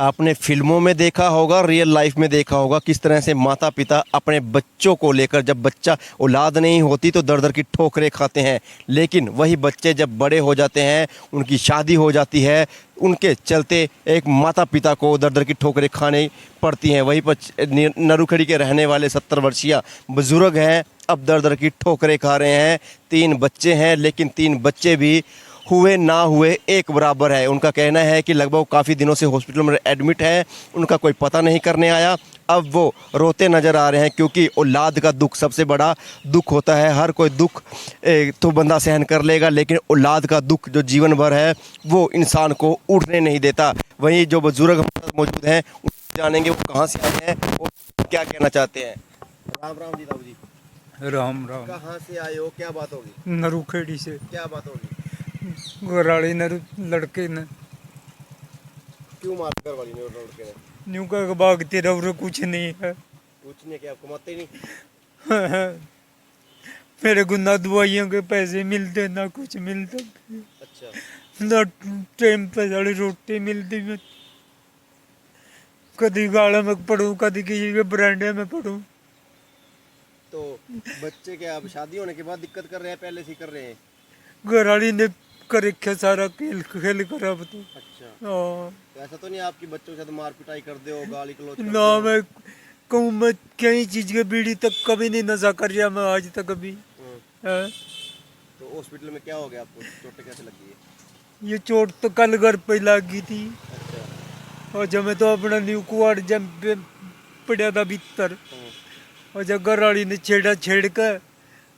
आपने फिल्मों में देखा होगा, रियल लाइफ में देखा होगा किस तरह से माता पिता अपने बच्चों को लेकर, जब बच्चा औलाद नहीं होती तो दर दर की ठोकरें खाते हैं, लेकिन वही बच्चे जब बड़े हो जाते हैं, उनकी शादी हो जाती है, उनके चलते एक माता पिता को दर दर की ठोकरें खाने पड़ती हैं। वहीं पर नरुखड़ी के रहने वाले 70 वर्षीय बुजुर्ग हैं, अब दर दर की ठोकरें खा रहे हैं। 3 बच्चे हैं, लेकिन 3 बच्चे भी हुए ना हुए एक बराबर है। उनका कहना है कि लगभग काफ़ी दिनों से हॉस्पिटल में एडमिट है, उनका कोई पता नहीं करने आया। अब वो रोते नज़र आ रहे हैं, क्योंकि औलाद का दुख सबसे बड़ा दुख होता है। हर कोई दुख तो बंदा सहन कर लेगा, लेकिन औलाद का दुख जो जीवन भर है वो इंसान को उठने नहीं देता। वहीं जो बुजुर्ग हमारे साथ मौजूद हैं, उनसे जानेंगे वो कहाँ से आए हैं और क्या कहना चाहते हैं। राम राम जी दाऊ जी। राम राम। कहाँ से आए हो, क्या बात होगी? नरुखेड़ी से क्या बात होगी? घराड़ी ने लड़के ने क्यों मार घर वाली ने और लड़के ने? न्यू का भागते रहो, कुछ नहीं है। कुछ नहीं, क्या आप कमाते ही नहीं? मेरे को ना दवाइयों के पैसे मिलते ना कुछ मिलता, अच्छा। ना टाइम पे साड़ी रोटी मिलती। मैं कभी गाड़ा में पढ़ूं, कभी किसी के बरांडे में पढ़ूं। तो बच्चे क्या अब शादी होने के बाद दिक्कत कर रहे हैं, पहले से ही कर रहे हैं? घराड़ी ने कर रखा सारा खेल खेल कर। अब तो अच्छा। हाँ। तो ऐसा तो नहीं आपकी बच्चों के साथ मार पिटाई कर दे हो, गाली गलौज कर ना दे हो? मैं कहूँ, मैं कई चीज के बीड़ी तक कभी नहीं नशा कर रहा मैं आज तक अभी। हाँ। तो हॉस्पिटल में क्या हो गया आपको, चोटें कैसे लगी है? ये चोट तो कल घर पे लगी थी, अच्छा। और जब मैं तो अपना न्यू कुआर जब पड़ा था भीतर, और जब घर वाली ने छेड़ कर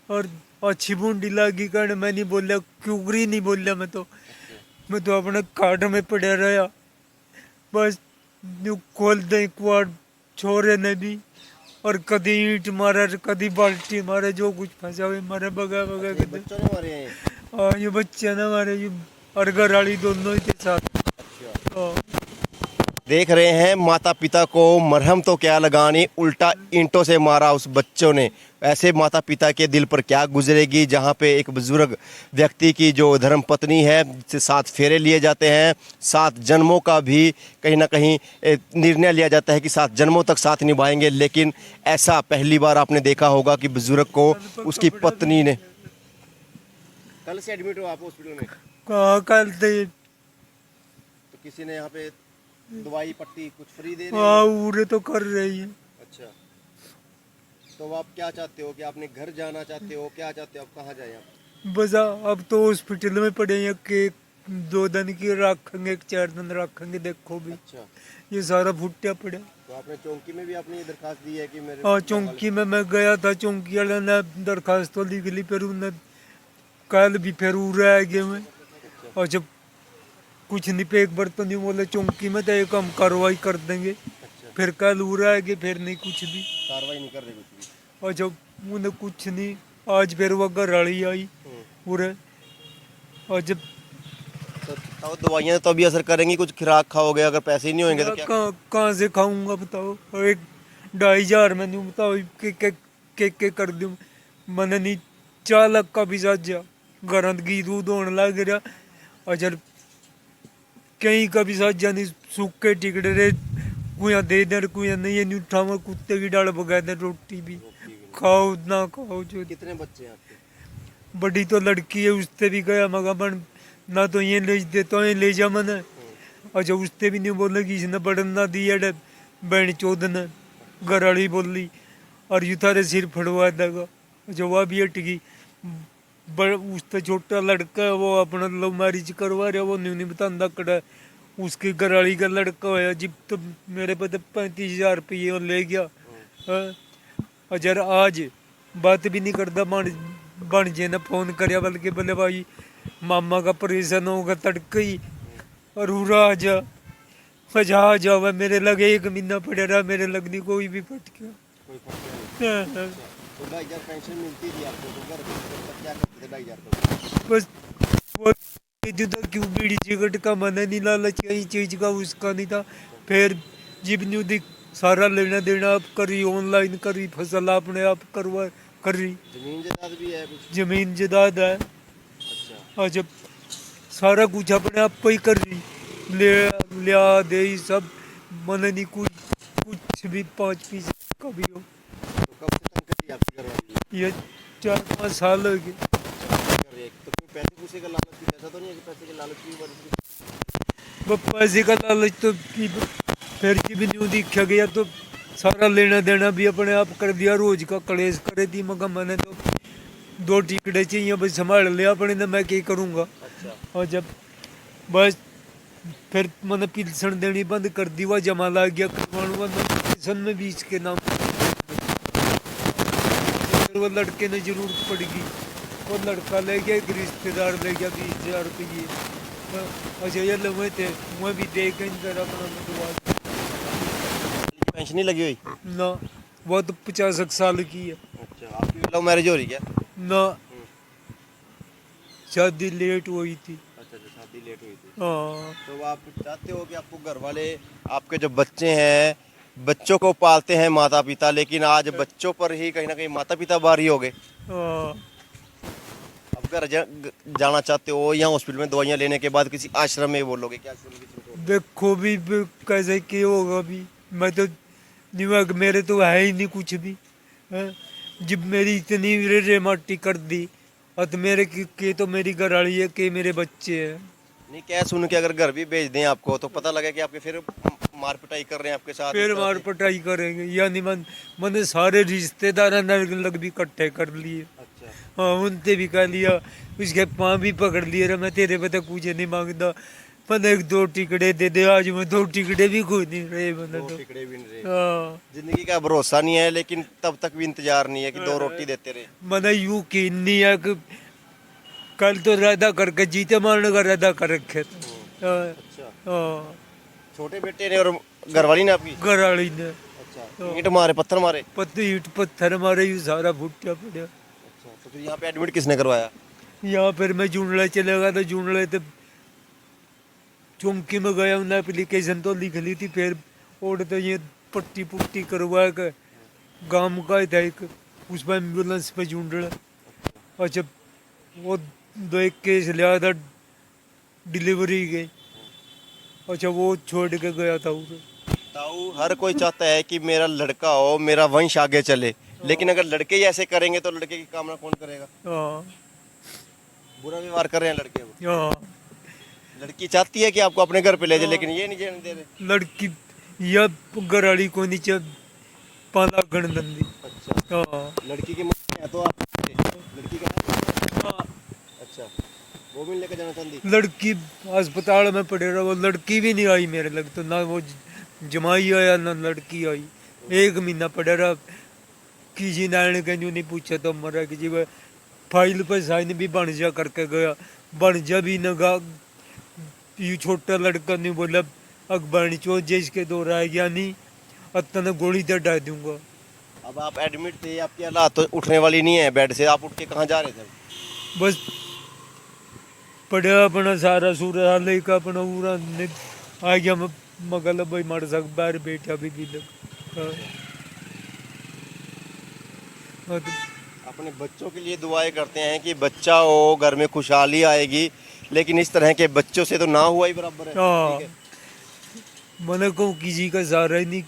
और अच्छी बूंदी लगी कर, मैं नहीं बोलिया, क्योंकि नहीं बोलिया। मैं तो अपने काट में पड़ा रहा। बस न्यू खोल दे कुआर छोरे ने भी, और कभी ईंट मारा, कभी बाल्टी मारे, जो कुछ फंसा हुए मारे, बगा बगा ये बच्चों ने मारे हैं? और ये बच्चे ना मारे, ये और घर वाली दोनों ही के साथ। अच्छा। हाँ। देख रहे हैं, माता पिता को मरहम तो क्या लगानी, उल्टा ईंटों से मारा उस बच्चों ने। ऐसे माता पिता के दिल पर क्या गुजरेगी, जहां पे एक बुजुर्ग व्यक्ति की जो धर्म पत्नी है, से 7 फेरे लिए जाते हैं, 7 जन्मों का भी कहीं ना कहीं निर्णय लिया जाता है कि 7 जन्मों तक साथ निभाएंगे, लेकिन ऐसा पहली बार आपने देखा होगा कि बुजुर्ग को उसकी पत्नी ने। कल से एडमिट हो आप हॉस्पिटल में? कहाँ कल थे? तो किसी ने यहाँ पे दवाई पट्टी कुछ फ्री दे रहे हाँ, हैं? पूरे तो कर रही है। अच्छा। तो आप क्या चाहते हो, कि आपने घर जाना चाहते हो, क्या चाहते हो, आप कहाँ जाए आप? बस अब तो हॉस्पिटल में पड़े हैं कि 2 दिन की रखेंगे, 4 दिन रखेंगे, देखो भी। अच्छा। ये सारा फुटिया पड़ा। तो आपने चौकी में भी आपने ये दरखास्त दी है कि मेरे? हाँ, चौकी में मैं गया था, चौकी वाले ने दरखास्त तो लिख ली, फिर उन्हें कल भी फिर रह गए मैं। और जब कुछ नहीं पे एक बार तो नहीं बोले चौकी में, तो एक हम कार्रवाई कर देंगे, अच्छा। फिर कल रह गए, फिर नहीं कुछ भी। कार्रवाई नहीं कर रहे कुछ भी? और जब उन्हें कुछ नहीं, आज फिर वो घर वाली आई पूरे। और जब तो दवाइयाँ तो अभी असर करेंगी, कुछ खुराक खाओगे, अगर पैसे ही नहीं होंगे तो क्या? कहाँ से खाऊंगा बताओ? और एक 2,500 में नहीं बताओ के कर दूँ। मैंने नहीं 4 लाख का भी साजा घर घी दूध होने लग रहा। और जब कहीं का भी साजा नहीं, सूखे टिकड़े रे, कुया दे दे, कुया नहीं, ये नहीं उठावा, कुत्ते की डाल बगा दे, रोटी भी खाओ ना खाओ जो। कितने बच्चे हैं आपके? बड़ी तो लड़की है, उससे भी गया मगा बन, ना तो ये ले दे तो ये ले जा मैंने। और जब उससे भी नहीं बोला कि इसने बढ़न ना दिया बहन चौध ने, घर वाली बोली, और यू थारे सिर फड़वा देगा। जो वह भी हट गई। उससे छोटा लड़का है, वो अपना लव मैरिज करवा रहा, वो नहीं बताता कड़ा। उसके घर वाली का लड़का होया जिब, तो मेरे पे 35,000 रुपये ले गया। हाँ? और जर आज बात भी नहीं करता, बन जे ने फोन कर, बल्कि बोले भाई मामा का ऑपरेशन होगा तड़के ही, और उरा आ जा, आ जाओ। मेरे लगे 1 महीना पड़े रहा, मेरे लगनी कोई भी फट गया। कोई फर्क नहीं? हाँ, हाँ। तो 2,500 पेंशन मिलती थी आपको, तो घर पे क्या करते थे 2,500 बस वो जुदा क्यों, बीड़ी सिगरेट का मन नहीं, लालच कहीं चीज का उसका नहीं था। फिर जिब न्यू दिख सारा लेना देना आप करी, ऑनलाइन करी, फसल आपने आप करवा करी। जमीन जायदाद भी है कुछ? जमीन जायदाद है। अच्छा। और जब सारा कुछ अपने आप पे ही कर रही, ले लिया दे सब, मैंने नहीं कुछ भी 5 पैसे का भी हो। तो कब से तंग कर रही है आपकी घरवाली? ये 4-5 साल हो गए। कर रही है तो कोई पैसे पूसे का लालच भी, ऐसा तो नहीं है कि पैसे के लालच की वजह से? वो पैसे का लालच तो फिर की भी नहीं देखा गया तो सारा लेना देना भी अपने आप कर दिया, रोज का कलेश करे थी मगर मैंने तो 2 टिकड़े चाहिए बस संभाल लिया अपने ने, मैं क्या करूँगा। अच्छा। और जब बस फिर मैंने पिलसन देनी बंद कर दी, वह जमा ला गया करवाणु पिलसन में 20 के नाम। फिर वो लड़के ने जरूरत पड़ेगी, वो लड़का ले गया, एक रिश्तेदार ले गया 20,000 रुपये। अच्छा ये लगे थे मैं भी दे के इधर अपना मतवाद पेंशन नहीं लगी हुई? ना, वो तो 50 साल की है। अच्छा, आपकी लव मैरिज हो रही क्या? ना, शादी लेट हुई थी। अच्छा अच्छा, शादी लेट हुई थी। हाँ तो आप चाहते हो कि आपको घर वाले, आपके जो बच्चे हैं, बच्चों को पालते हैं माता पिता, लेकिन आज बच्चों पर ही कहीं ना कहीं माता पिता भारी हो गए। हाँ। अब घर जाना चाहते हो या हॉस्पिटल में दवाइयाँ लेने के बाद किसी आश्रम में बोलोगे? क्या आश्रम की चिंता हो? देखो भी कैसे क्या होगा भी, मैं तो नहीं, मेरे तो है ही नहीं कुछ भी हैं? जब मेरी इतनी रे माटी कर दी और तो मेरे के तो मेरी घरवाली है के मेरे बच्चे हैं। नहीं, क्या सुन के अगर घर भी भेज दें आपको तो पता लगे कि आपके फिर मार पिटाई कर रहे हैं आपके साथ, फिर इस तरह मार से? पटाई करेंगे यानी मैंने सारे रिश्तेदार लग भी इकट्ठे कर लिए। अच्छा। हाँ उनसे भी कह लिया, उसके पाँव भी पकड़ लिए रे, मैं तेरे पे तो कुछ नहीं मांगता, मैंने 1-2 टिकड़े दे दे, आज मैं 2 टिकड़े भी खो नहीं रहे मैंने दो तो। टिकड़े भी नहीं रहे। हाँ जिंदगी का भरोसा नहीं है, लेकिन तब तक भी इंतजार नहीं है कि 2 रोटी देते रहे। मैंने यूं की नहीं है कि कल तो रायदा करके जीते मारने का रायदा कर रखे थे। हाँ अच्छा। हाँ, छोटे बेटे ने और घरवाली ने आपकी? घरवाली ने अच्छा, ईंट मारे, पत्थर मारे? ईंट पत्थर मारे, यूं सारा फूटा पड़ा। अच्छा, तो फिर यहाँ पे एडमिट किसने करवाया? यहाँ फिर मैं जूंडले चले गया तो जूंडले तो चौंकी में गया, उन्हें एप्लीकेशन तो लिख ली थी, फिर और तो ये पट्टी पुट्टी करवा के गांव का था एक, उस पर एम्बुलेंस पे जूंडले। अच्छा वो 2-1 केस लिया था डिलीवरी के, अच्छा वो छोड़ के गया था उसे। ताऊ, हर कोई चाहता है कि मेरा लड़का हो, मेरा वंश आगे चले, लेकिन अगर लड़के ही ऐसे करेंगे तो लड़के की कामना कौन करेगा? हाँ बुरा व्यवहार कर रहे हैं लड़के वो। हाँ, लड़की चाहती है कि आपको अपने घर पे ले जाए, लेकिन ये नहीं जाने दे रहे। लड़की या घरवाली को नीचे पाला गणनंदी। अच्छा, हाँ लड़की की मम्मी है तो आप लड़की का है? हाँ, अच्छा, वो भी लेकर जाना चाहती? लड़की अस्पताल में पड़े रहा, वो लड़की भी नहीं आई मेरे लग तो, ना वो जमाई आया ना लड़की आई। 1 महीना पड़ा रहा, किसी ने कहीं नहीं पूछा तो मरा कि जी वह फाइल पर साइन भी बन जा करके गया, बन जा भी न गा। ये छोटा लड़का नहीं बोला अखबार चो जिसके 2 रह गया नहीं, अतन गोली तो डाल दूंगा। अब आप एडमिट थे, आपकी हालात तो उठने वाली नहीं है बेड से, आप उठ के कहाँ जा रहे थे? बस पढ़ा अपना सारा सूर्य हाल का अपना पूरा आ गया, मगल भाई मर सक बाहर बैठा भी लग। हाँ। हाँ तो अपने बच्चों के लिए दुआएं करते हैं कि बच्चा हो, घर में खुशहाली आएगी, लेकिन इस तरह के बच्चों से तो ना हुआ ही बराबर है। हाँ, ठीक है? मैंने कहूँ किसी का सहारा ही नहीं,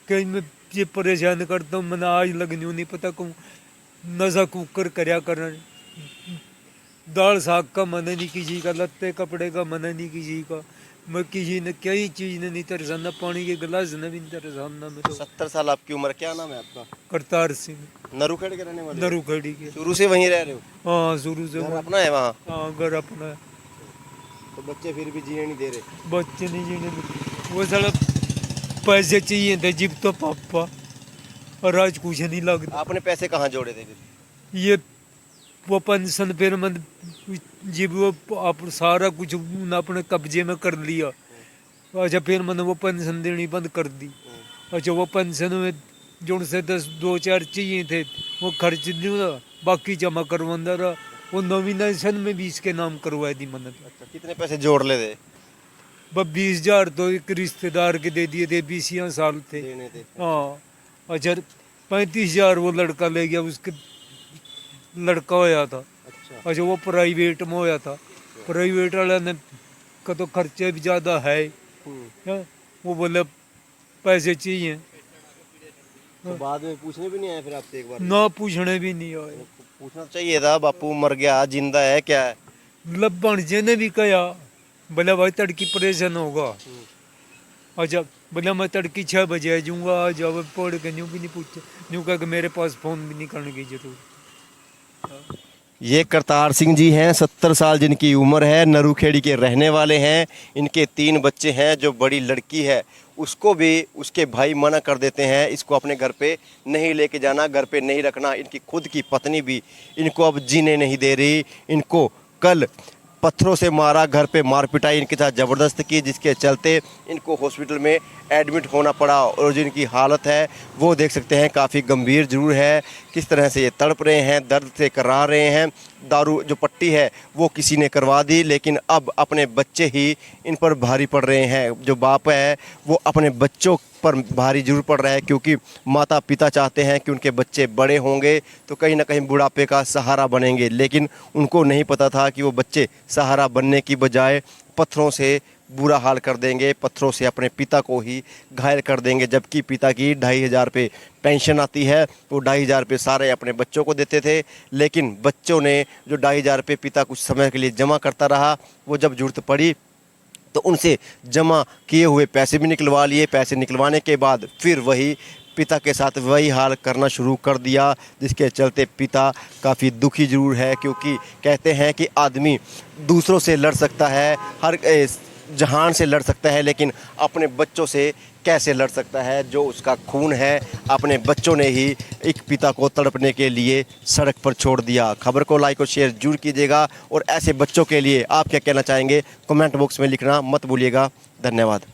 कहीं मैं ये परेशान करता हूँ, मैंने आज लगनी नहीं पता कहूँ नशा कुकर करया करना, दाल साग का मन नहीं किसी का, लत्ते कपड़े का मन नहीं किसी का, मैं किसी ने कई चीज ने नहीं तरसाना, पानी के गिलास ने भी नहीं तरसाना। मैं तो 70 साल आपकी उम्र, क्या नाम है आपका? करतार सिंह नरूखेड़ के रहने वाले? नरूखड़ी के। शुरू से वहीं रह रहे हो? हाँ शुरू से घर अपना है वहाँ? हाँ घर अपना है। तो बच्चे फिर भी जीने नहीं दे रहे? बच्चे नहीं जीने देते। वो साला पैसे चाहिए थे जिब तो पापा, और आज कुछ नहीं लगता। आपने पैसे कहाँ जोड़े थे फिर? ये वो पेंशन फिर मैं जब वो आप सारा कुछ अपने कब्जे में कर लिया, अच्छा फिर मैंने वो पेंशन देनी बंद कर दी। अच्छा वो पेंशन में जो से 10-2-4 चाहिए थे वो खर्च नहीं हुआ, बाकी जमा करवाना रहा, वो नॉमिनेशन में भी इसके नाम करवा दी मैंने। अच्छा, कितने पैसे जोड़ ले थे? बस 20,000 तो एक रिश्तेदार के दे दिए थे, 20 साल थे। देने थे? हाँ अच्छा 35,000 वो लड़का ले गया, उसके लड़का होया था। अच्छा। अच्छा वो प्राइवेट में होया था, प्राइवेट वाला ने का तो खर्चे भी ज़्यादा है। हाँ, वो बोले पैसे चाहिए, तो बाद में पूछने भी नहीं आए फिर आपसे एक बार? ना पूछने भी नहीं आए। पूछना चाहिए था, बापू मर गया जिंदा है क्या है? मतलब भांजे ने भी कहा, बोला भाई तड़की परेशान होगा। अच्छा, बोला मैं तड़की 6 बजे आ जाऊँगा, आ जाओ पढ़ के। यूँ भी नहीं पूछे, यूँ कह के मेरे पास फ़ोन भी नहीं करने की जरूरत। ये करतार सिंह जी हैं, 70 साल जिनकी उम्र है, नरूखेड़ी के रहने वाले हैं। इनके 3 बच्चे हैं। जो बड़ी लड़की है उसको भी उसके भाई मना कर देते हैं, इसको अपने घर पे नहीं लेके जाना, घर पे नहीं रखना। इनकी खुद की पत्नी भी इनको अब जीने नहीं दे रही। इनको कल पत्थरों से मारा, घर पे मार पिटाई इनके साथ ज़बरदस्त की, जिसके चलते इनको हॉस्पिटल में एडमिट होना पड़ा। और जिनकी हालत है वो देख सकते हैं काफ़ी गंभीर ज़रूर है। किस तरह से ये तड़प रहे हैं, दर्द से कराह रहे हैं। दारू जो पट्टी है वो किसी ने करवा दी, लेकिन अब अपने बच्चे ही इन पर भारी पड़ रहे हैं। जो बाप है वो अपने बच्चों पर भारी जरूर पड़ रहा है, क्योंकि माता पिता चाहते हैं कि उनके बच्चे बड़े होंगे तो कहीं ना कहीं बुढ़ापे का सहारा बनेंगे, लेकिन उनको नहीं पता था कि वो बच्चे सहारा बनने की बजाय पत्थरों से बुरा हाल कर देंगे, पत्थरों से अपने पिता को ही घायल कर देंगे। जबकि पिता की 2,500 रुपये पेंशन आती है, वो 2,500 रुपये सारे अपने बच्चों को देते थे, लेकिन बच्चों ने जो 2,500 रुपये पिता कुछ समय के लिए जमा करता रहा, वो जब जरूरत पड़ी तो उनसे जमा किए हुए पैसे भी निकलवा लिए। पैसे निकलवाने के बाद फिर वही पिता के साथ वही हाल करना शुरू कर दिया, जिसके चलते पिता काफ़ी दुखी जरूर है। क्योंकि कहते हैं कि आदमी दूसरों से लड़ सकता है, हर जहान से लड़ सकता है, लेकिन अपने बच्चों से कैसे लड़ सकता है? जो उसका खून है, अपने बच्चों ने ही एक पिता को तड़पने के लिए सड़क पर छोड़ दिया। खबर को लाइक और शेयर जरूर कीजिएगा, और ऐसे बच्चों के लिए आप क्या कहना चाहेंगे कमेंट बॉक्स में लिखना मत भूलिएगा। धन्यवाद।